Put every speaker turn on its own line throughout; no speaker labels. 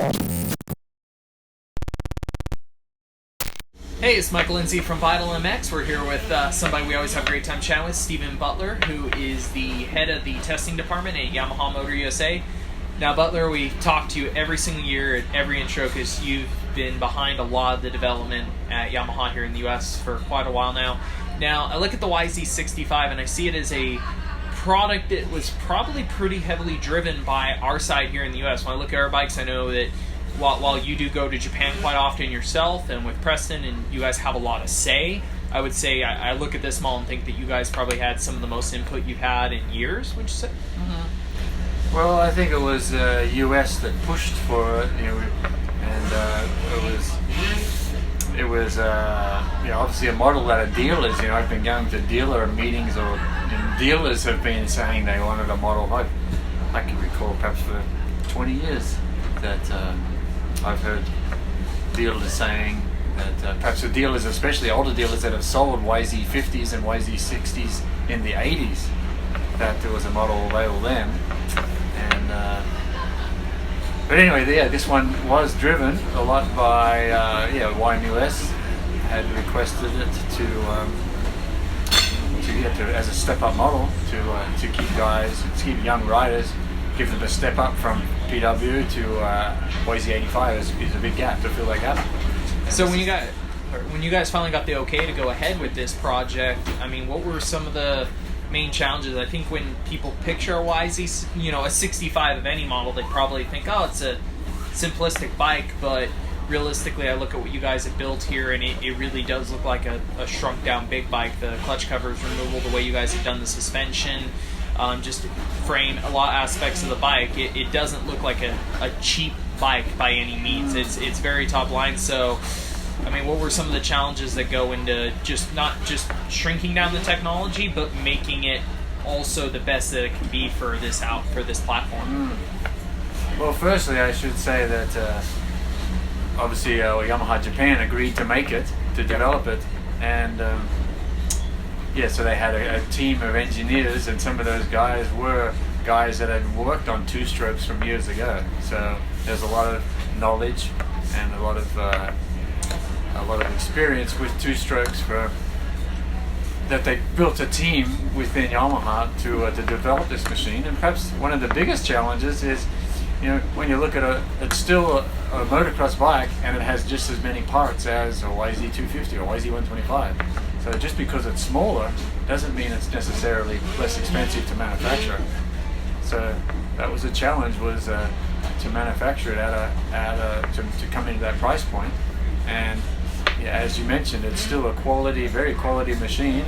Hey, it's Michael Lindsay from Vital MX. We're here with somebody we always have a great time chatting with, Stephen Butler, who is the head of the testing department at Yamaha Motor USA. Now, Butler, we talk to you every single year at every intro because you've been behind a lot of the development at Yamaha here in the U.S. for quite a while now. Now, I look at the YZ65 and I see it as a product that was probably pretty heavily driven by our side here in the U.S. When I look at our bikes, I know that while you do go to Japan quite often yourself and with Preston, and you guys have a lot of say, I would say I look at this model and think that you guys probably had some of the most input you've had in years, would you say?
Mm-hmm. Well, I think it was US that pushed for it, and it was obviously a model that a dealers, I've been going to dealer meetings, and dealers have been saying they wanted a model. I can recall perhaps for 20 years that I've heard dealers saying that perhaps the dealers, especially older dealers that have sold YZ50s and YZ60s in the 80s, that there was a model available then. And but anyway, this one was driven a lot by YMUS had requested it to as a step-up model to keep young riders, give them a step up from PW to YZ85 is a big gap to fill that gap.
So when you guys finally got the okay to go ahead with this project, I mean, what were some of the main challenges? I think when people picture a YZ, a 65 of any model, they probably think, oh, it's a simplistic bike, but realistically, I look at what you guys have built here, and it really does look like a shrunk down big bike. The clutch covers removal, the way you guys have done the suspension, just frame, a lot of aspects of the bike. It doesn't look like a cheap bike by any means. It's very top line. So, I mean, what were some of the challenges that go into not just shrinking down the technology, but making it also the best that it can be for this platform?
Well, firstly, I should say that obviously Yamaha Japan agreed to make it, to develop it, and so they had a team of engineers, and some of those guys were guys that had worked on two-strokes from years ago. So there's a lot of knowledge and a lot of experience with two-strokes that they built a team within Yamaha to develop this machine. And perhaps one of the biggest challenges is, when you look at it's still a motocross bike, and it has just as many parts as a YZ250 or YZ125. So just because it's smaller doesn't mean it's necessarily less expensive to manufacture. So that was a challenge, was to manufacture it to come into that price point. And as you mentioned, it's still a very quality machine,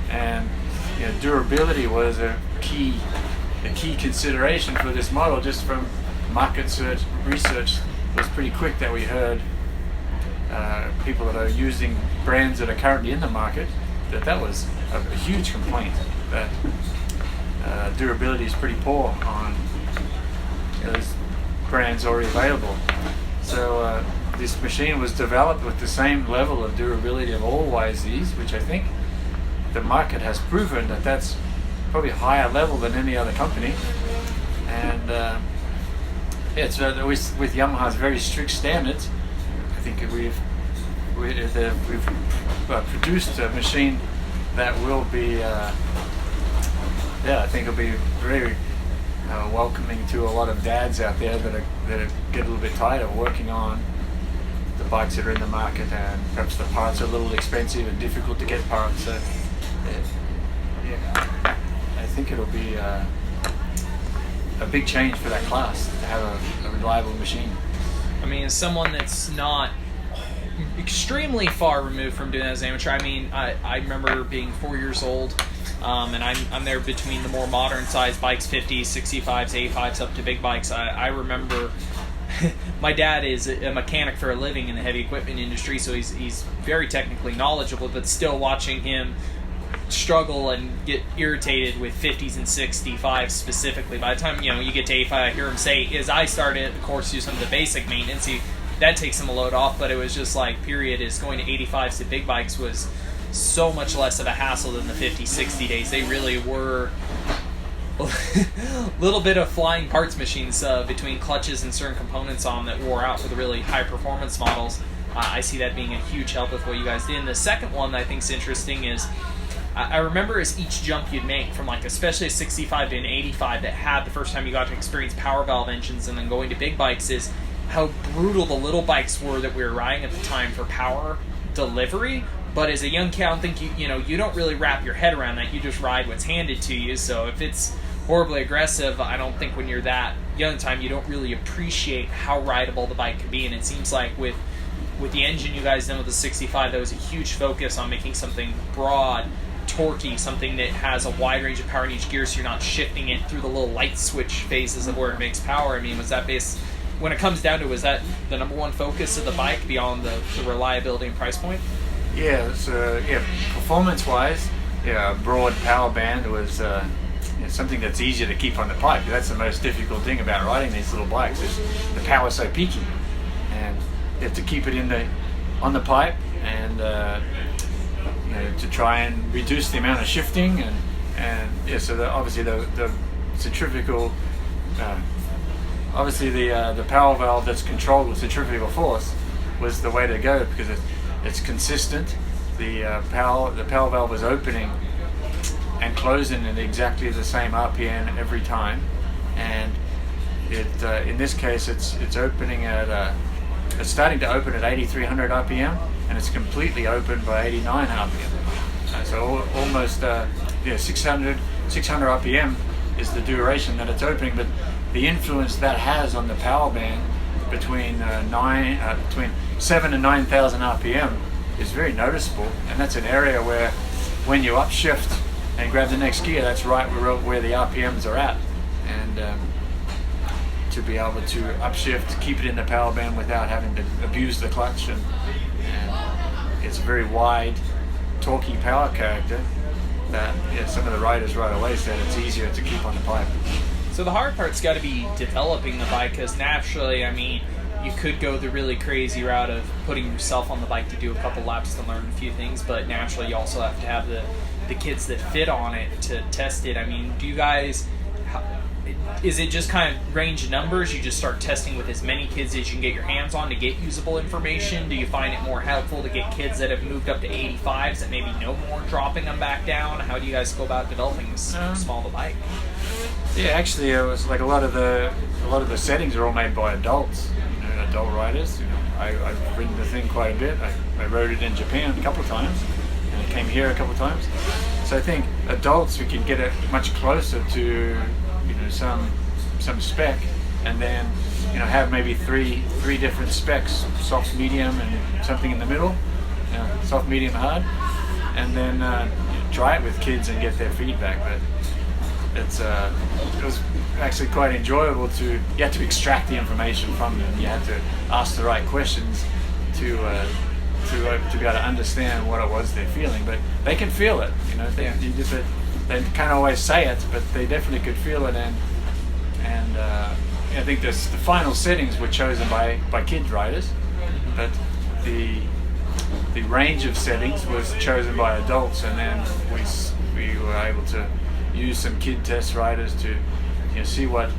and durability was a key consideration for this model. Just from market research was pretty quick that we heard people that are using brands that are currently in the market, that was a huge complaint, that durability is pretty poor on those brands already available. So this machine was developed with the same level of durability of all YZs, which I think the market has proven that that's probably a higher level than any other company. And it's with Yamaha's very strict standards. I think we've produced a machine that will be, I think it'll be very welcoming to a lot of dads out there that get a little bit tired of working on the bikes that are in the market, and perhaps the parts are a little expensive and difficult to get parts. So, I think it'll be a big change for that class to have a reliable machine.
I mean, as someone that's not extremely far removed from doing that as an amateur, I mean, I remember being 4 years old, and I'm there between the more modern size bikes, 50s, 65s, 85s, up to big bikes. I remember my dad is a mechanic for a living in the heavy equipment industry, so he's very technically knowledgeable, but still watching him struggle and get irritated with 50s and 65s specifically. By the time you get to 85, I hear him say, as I started, of course, do some of the basic maintenance, that takes him a load off, but it was just like, period, is going to 85s to big bikes was so much less of a hassle than the 50, 60 days. They really were little bit of flying parts machines between clutches and certain components on that wore out for the really high performance models. I see that being a huge help with what you guys did. And the second one that I think is interesting is I remember as each jump you'd make from like especially a 65 to an 85 that had the first time you got to experience power valve engines and then going to big bikes is how brutal the little bikes were that we were riding at the time for power delivery. But as a young kid, I don't think you don't really wrap your head around that. You just ride what's handed to you. So if it's horribly aggressive, I don't think when you're that young time you don't really appreciate how rideable the bike can be. And it seems like with the engine you guys done with the 65, there was a huge focus on making something broad, torquey, something that has a wide range of power in each gear, so you're not shifting it through the little light switch phases of where it makes power. I mean, was that when it comes down to it, was that the number one focus of the bike beyond the reliability and price point?
Yeah, so performance-wise, a broad power band was something that's easier to keep on the pipe. That's the most difficult thing about riding these little bikes is the power's so peaky, and you have to keep it on the pipe and to try and reduce the amount of shifting so obviously the centrifugal. Obviously, the power valve that's controlled with centrifugal force was the way to go because it's consistent. The power valve is opening and closing at exactly the same RPM every time, and in this case it's opening at it's starting to open at 8,300 RPM and it's completely open by 89 RPM. So almost 600 RPM is the duration that it's opening, but the influence that has on the power band between 7 and 9,000 RPM is very noticeable, and that's an area where when you upshift and grab the next gear, that's right where the RPMs are at, and to be able to upshift, keep it in the power band without having to abuse the clutch, and it's a very wide, torquey power character that some of the riders right away said it's easier to keep on the pipe.
So the hard part's got to be developing the bike, because naturally, I mean, you could go the really crazy route of putting yourself on the bike to do a couple laps to learn a few things, but naturally you also have to have the kids that fit on it to test it. I mean, do you guys, is it just kind of range numbers? You just start testing with as many kids as you can get your hands on to get usable information? Do you find it more helpful to get kids that have moved up to 85s that maybe know more, dropping them back down? How do you guys go about developing this small of a bike?
Yeah, actually, it was like a lot of the settings are all made by adults, adult riders. I've ridden the thing quite a bit. I rode it in Japan a couple of times, and I came here a couple of times. So I think adults, we can get it much closer to some spec, and then have maybe three different specs: soft, medium, and something in the middle. Soft, medium, hard, and then try it with kids and get their feedback. But it was actually quite enjoyable you had to extract the information from them. You had to ask the right questions to be able to understand what it was they're feeling. But they can feel it, they can't always say it, but they definitely could feel it. And I think the final settings were chosen by kid riders, but the range of settings was chosen by adults, and then we were able to use some kid test riders to see what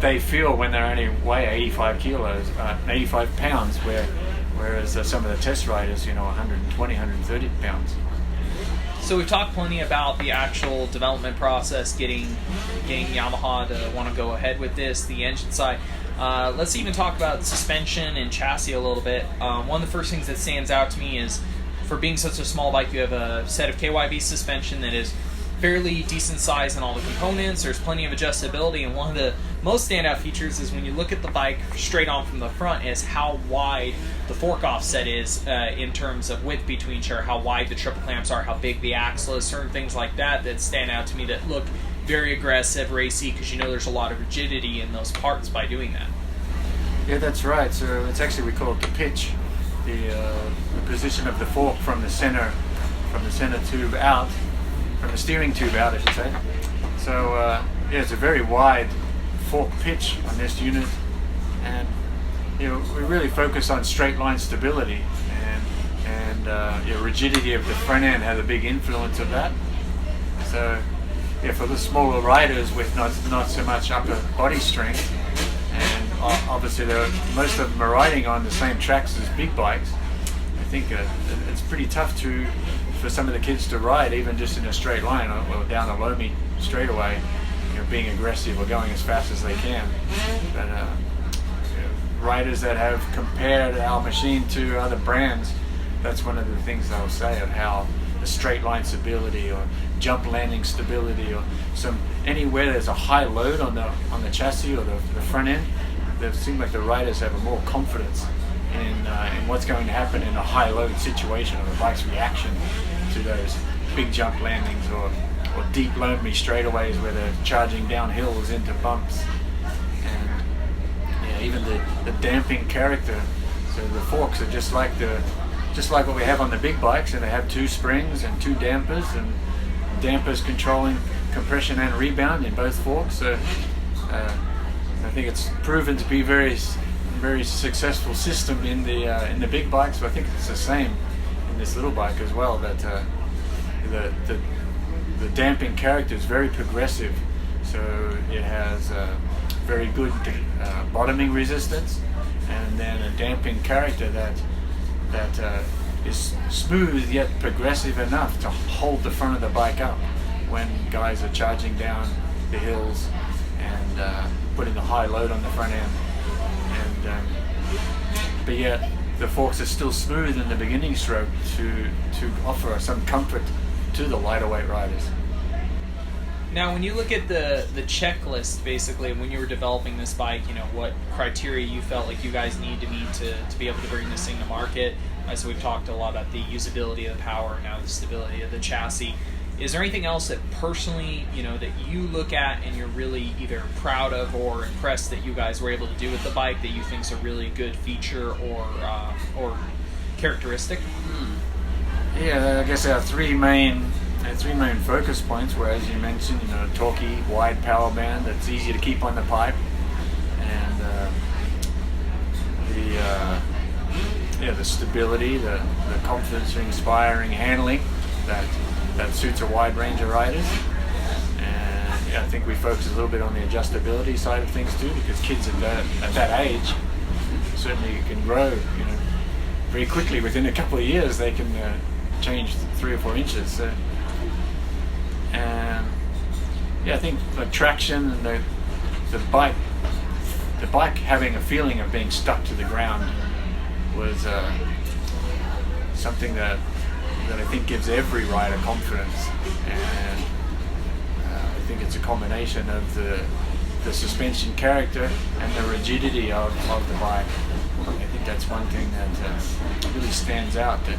they feel when they only weigh 85 kilos, 85 pounds, whereas some of the test riders, 120, 130 pounds.
So we've talked plenty about the actual development process, getting Yamaha to want to go ahead with this, the engine side. Let's even talk about suspension and chassis a little bit. One of the first things that stands out to me is, for being such a small bike, you have a set of KYB suspension that is fairly decent size in all the components. There's plenty of adjustability, and one of the most standout features is when you look at the bike straight on from the front is how wide the fork offset is in terms of width between each other, how wide the triple clamps are, how big the axle is, certain things like that stand out to me that look very aggressive, racy, because there's a lot of rigidity in those parts by doing that.
Yeah, that's right. So it's actually, we call it the pitch, the position of the fork from the center tube out, from the steering tube out, I should say. So it's a very wide fork pitch on this unit, and we really focus on straight line stability, and rigidity of the front end had a big influence of that. So yeah, for the smaller riders with not so much upper body strength, and obviously most of them are riding on the same tracks as big bikes. I think it's pretty tough for some of the kids to ride even just in a straight line or down a loamy straightaway, being aggressive or going as fast as they can. But riders that have compared our machine to other brands, that's one of the things they'll say of how the straight line stability or jump landing stability or anywhere there's a high load on the chassis or the front end, it seems like the riders have a more confidence in what's going to happen in a high load situation, or the bike's reaction to those big jump landings or deep loamy straightaways where they're charging down hills into bumps. And even the damping character. So the forks are just like what we have on the big bikes, and they have 2 springs and 2 dampers, and dampers controlling compression and rebound in both forks. So I think it's proven to be very successful system in the big bikes. So I think it's the same in this little bike as well. That the damping character is very progressive. So it has very good bottoming resistance, and then a damping character that is smooth yet progressive enough to hold the front of the bike up when guys are charging down the hills and putting a high load on the front end. And but yet the forks are still smooth in the beginning stroke to offer some comfort to the lighter weight riders.
Now, when you look at the checklist, basically, when you were developing this bike, what criteria you felt like you guys need to meet to be able to bring this thing to market. So we've talked a lot about the usability of the power, now the stability of the chassis. Is there anything else that personally, that you look at and you're really either proud of or impressed that you guys were able to do with the bike that you think is a really good feature or characteristic?
Yeah, I guess our three main focus points were, as you mentioned, torquey, wide power band that's easy to keep on the pipe, and the stability, the confidence-inspiring handling that suits a wide range of riders. And I think we focus a little bit on the adjustability side of things too, because kids at that age certainly can grow, very quickly. Within a couple of years, they can change 3 or 4 inches. So, and I think the traction and the bike having a feeling of being stuck to the ground was something that I think gives every rider confidence. And I think it's a combination of the suspension character and the rigidity of the bike. I think that's one thing that really stands out, that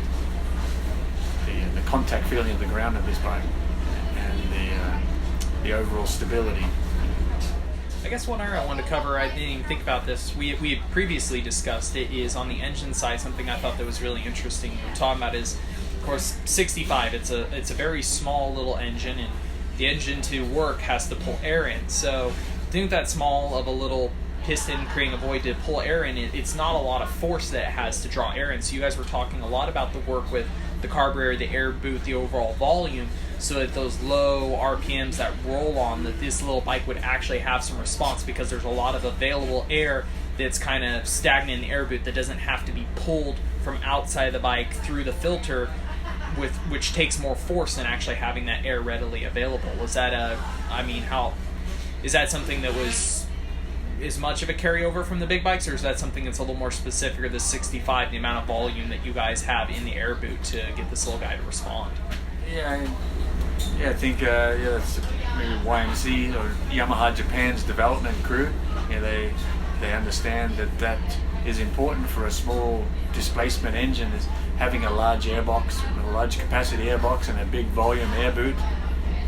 the contact feeling of the ground of this bike and the overall stability.
I guess one area I wanted to cover, I didn't even think about this, we had previously discussed it, is on the engine side. Something I thought that was really interesting we were talking about is, of course, 65, it's a very small little engine, and the engine to work has to pull air in. So doing that small of a little piston creating a void to pull air in, it's not a lot of force that it has to draw air in. So you guys were talking a lot about the work with the carburetor, the air boot, the overall volume, so that those low RPMs that roll on, that this little bike would actually have some response, because there's a lot of available air that's kind of stagnant in the air boot that doesn't have to be pulled from outside the bike through the filter, which takes more force than actually having that air readily available. Was that is that something that was as much of a carryover from the big bikes, or is that something that's a little more specific to the 65, the amount of volume that you guys have in the air boot to get this little guy to respond?
I think it's maybe YMC or Yamaha Japan's development crew. They understand that is important for a small displacement engine, is having a large airbox, a large capacity airbox, and a big volume air boot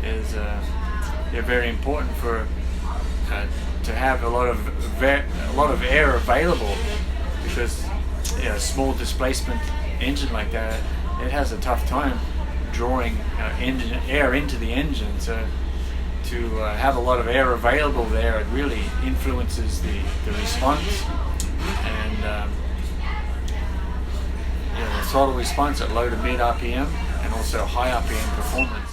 is very important for to have a lot of air available, because a small displacement engine like that, it has a tough time drawing air into the engine. So to have a lot of air available there, it really influences the response and the throttle response at low to mid RPM, and also high RPM performance.